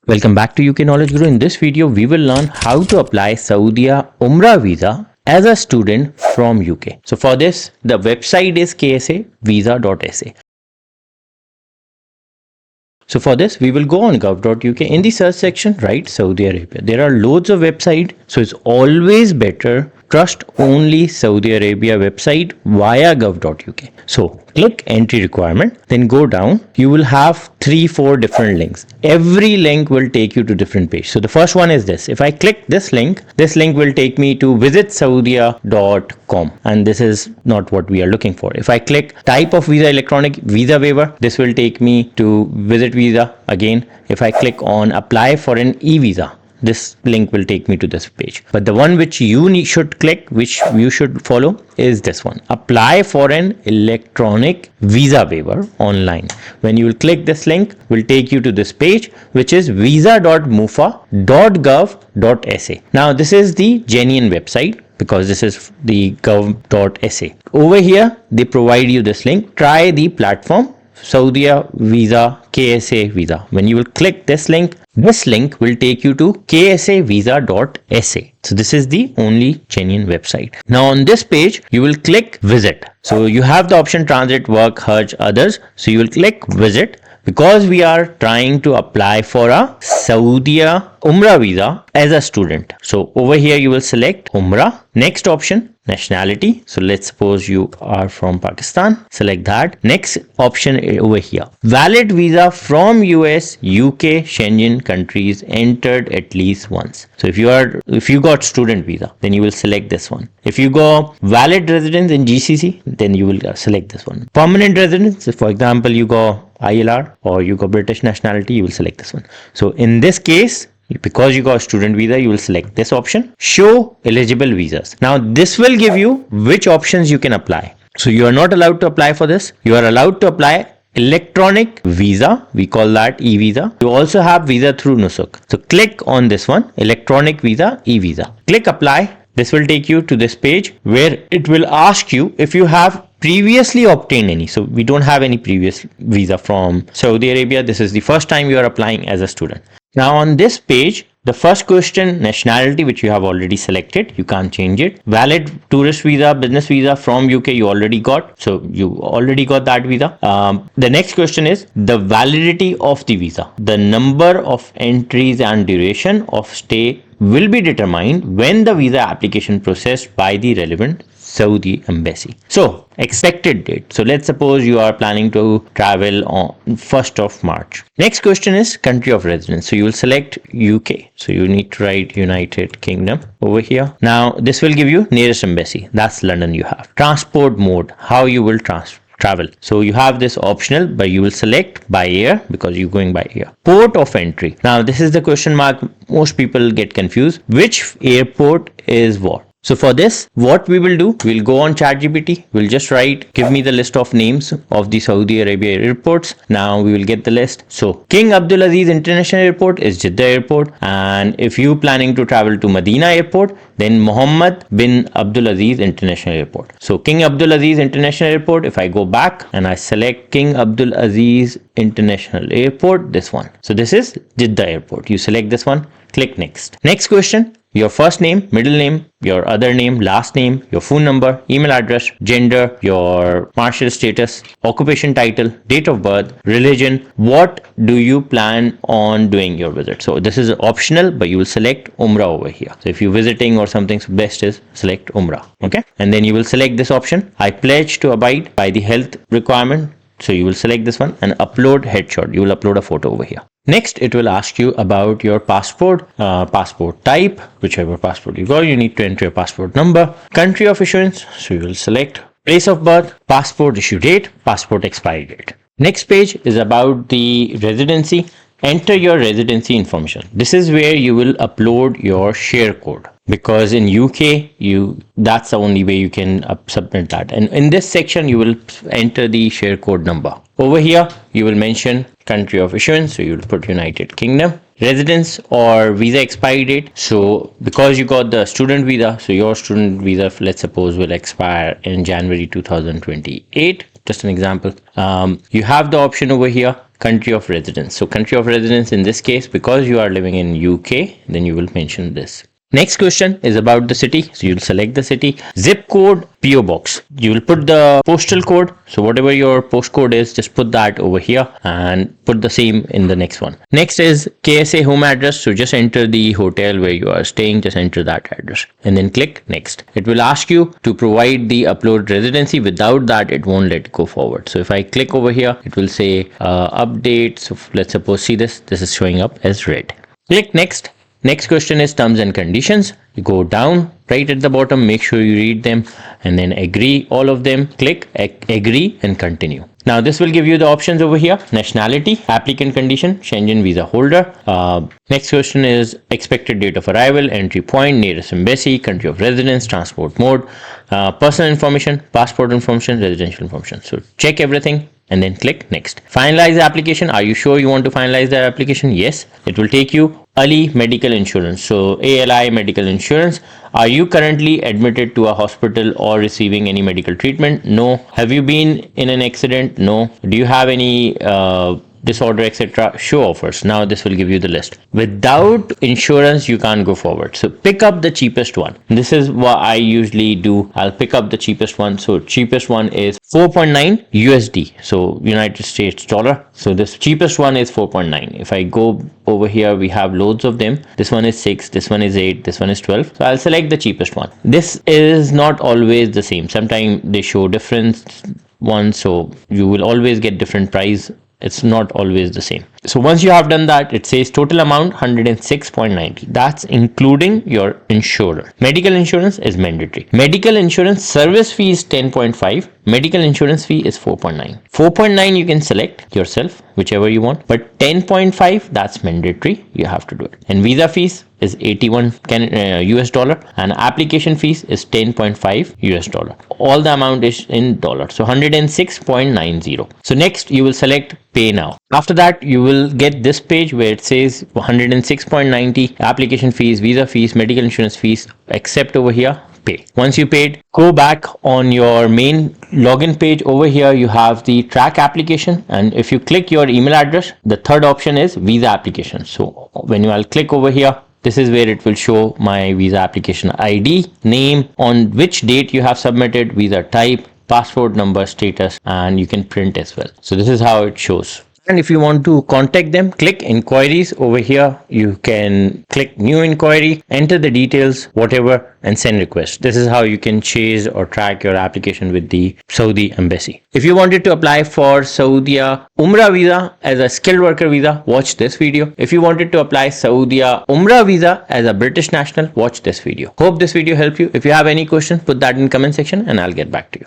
Welcome back to UK Knowledge Guru. In this video, we will learn how to apply Saudi Umrah visa as a student from UK. So for this, the website is ksavisa.sa. So for this, we will go on gov.uk. In the search section, write Saudi Arabia. There are loads of websites, so it's always better trust only Saudi Arabia website via gov.uk. So click entry requirement, then go down. You will have 3-4 different links. Every link will take you to different page. So the first one is this. If I click this link will take me to visitsaudia.com, and this is not what we are looking for. If I click type of visa, electronic visa waiver, this will take me to visit visa again. If I click on apply for an e-visa, this link will take me to this page. But the one which you should click, which you should follow, is this one. Apply for an electronic visa waiver online. When you will click this link, will take you to this page, which is visa.mufa.gov.sa. Now this is the genuine website, because this is the gov.sa. Over here, they provide you this link. Try the platform Saudi Visa KSA Visa. When you will click this link will take you to ksavisa.sa. So this is the only genuine website. Now on this page, you will click visit. So you have the option transit, work, Hajj, others. So you will click visit, because we are trying to apply for a Saudi Umrah visa as a student. So over here you will select Umrah. Next option, nationality. So let's suppose you are from Pakistan. Select that. Next option over here, valid visa from US, UK, Schengen countries entered at least once. So if you got student visa, then you will select this one. If you go valid residence in GCC, then you will select this one. Permanent residence, for example, you go ILR or you go British nationality, you will select this one. So in this case, because you got student visa, you will select this option, show eligible visas. Now this will give you which options you can apply. So you are not allowed to apply for this. You are allowed to apply electronic visa, we call that e-visa. You also have visa through Nusuk. So click on this one, electronic visa, e-visa. Click apply. This will take you to this page where it will ask you if you have previously obtained any. So we don't have any previous visa from Saudi Arabia. This is the first time you are applying as a student. Now on this page, the first question, nationality, which you have already selected, you can't change it. Valid tourist visa, business visa from UK, you already got. So you already got that visa. The next question is the validity of the visa. The number of entries and duration of stay will be determined when the visa application processed by the relevant Saudi embassy. So expected date. So let's suppose you are planning to travel on 1st of March. Next question is country of residence. So you will select UK. So you need to write United Kingdom over here. Now this will give you nearest embassy. That's London you have. Transport mode, how you will travel. So you have this optional, but you will select by air because you're going by air. Port of entry. Now this is the question mark. Most people get confused. Which airport is what? So for this, what we will do, we'll go on ChatGPT. We'll just write, give me the list of names of the Saudi Arabia airports. Now we will get the list. So King Abdulaziz International Airport is Jeddah Airport. And if you planning to travel to Medina Airport, then Mohammed bin Abdulaziz International Airport. So King Abdulaziz International Airport, if I go back and I select King Abdulaziz International Airport, this one. So this is Jeddah Airport. You select this one, click next. Next question. Your first name, middle name, your other name, last name, your phone number, email address, gender, your marital status, occupation title, date of birth, religion. What do you plan on doing your visit? So this is optional, but you will select Umrah over here. So if you're visiting or something, so best is select Umrah. Okay. And then you will select this option. I pledge to abide by the health requirement. So you will select this one and upload headshot. You will upload a photo over here. Next, it will ask you about your passport, passport type, whichever passport you got. You need to enter your passport number, country of issuance. So you will select place of birth, passport issue date, passport expiry date. Next page is about the residency. Enter your residency information. This is where you will upload your share code, because in UK that's the only way you can submit that. And in this section you will enter the share code number. Over here you will mention country of issuance, so you will put United Kingdom. Residence or visa expiry date. So because you got the student visa, so your student visa, let's suppose, will expire in January 2028. Just an example. You have the option over here, country of residence. So country of residence in this case, because you are living in UK, then you will mention this. Next question is about the city. So you'll select the city. Zip code, PO box. You will put the postal code. So whatever your postcode is, just put that over here and put the same in the next one. Next is KSA home address. So just enter the hotel where you are staying. Just enter that address and then click next. It will ask you to provide the upload residency. Without that, it won't let go forward. So if I click over here, it will say update. So let's suppose see this. This is showing up as red. Click next. Next question is terms and conditions. You go down right at the bottom, make sure you read them and then agree all of them. Click agree and continue. Now this will give you the options over here. Nationality, applicant condition, Schengen visa holder. Next question is expected date of arrival, entry point, nearest embassy, country of residence, transport mode, personal information, passport information, residential information. So check everything and then click next. Finalize the application. Are you sure you want to finalize the application? Yes. It will take you Ali medical insurance. So ALI medical insurance. Are you currently admitted to a hospital or receiving any medical treatment? No. Have you been in an accident? No. Do you have any disorder, etc.? Show offers. Now this will give you the list. Without insurance, you can't go forward. So pick up the cheapest one. This is what I usually do. I'll pick up the cheapest one. So cheapest one is 4.9 USD. So United States dollar. So this cheapest one is 4.9. If I go over here, we have loads of them. This one is 6, this one is 8, this one is 12. So I'll select the cheapest one. This is not always the same. Sometimes they show different ones. So you will always get different price. It's not always the same. So once you have done that, it says total amount 106.90. That's including your insurer. Medical insurance is mandatory. Medical insurance service fee is 10.5. Medical insurance fee is 4.9. 4.9 you can select yourself, whichever you want. But 10.5, that's mandatory. You have to do it. And visa fees is 81 US dollar and application fees is 10.5 US dollar. All the amount is in dollars. So 106.90. So next you will select pay now. After that, you will get this page where it says 106.90 application fees, visa fees, medical insurance fees, except over here pay. Once you paid, go back on your main login page. Over here you have the track application, and if you click your email address, the third option is visa application. So when you will click over here, this is where it will show my visa application ID, name, on which date you have submitted, visa type, passport number, status, and you can print as well. So this is how it shows. And if you want to contact them, click inquiries over here. You can click new inquiry, enter the details, whatever, and send request. This is how you can chase or track your application with the Saudi embassy. If you wanted to apply for Saudi Umrah visa as a skilled worker visa, watch this video. If you wanted to apply Saudi Umrah visa as a British national, watch this video. Hope this video helped you. If you have any questions, put that in comment section and I'll get back to you.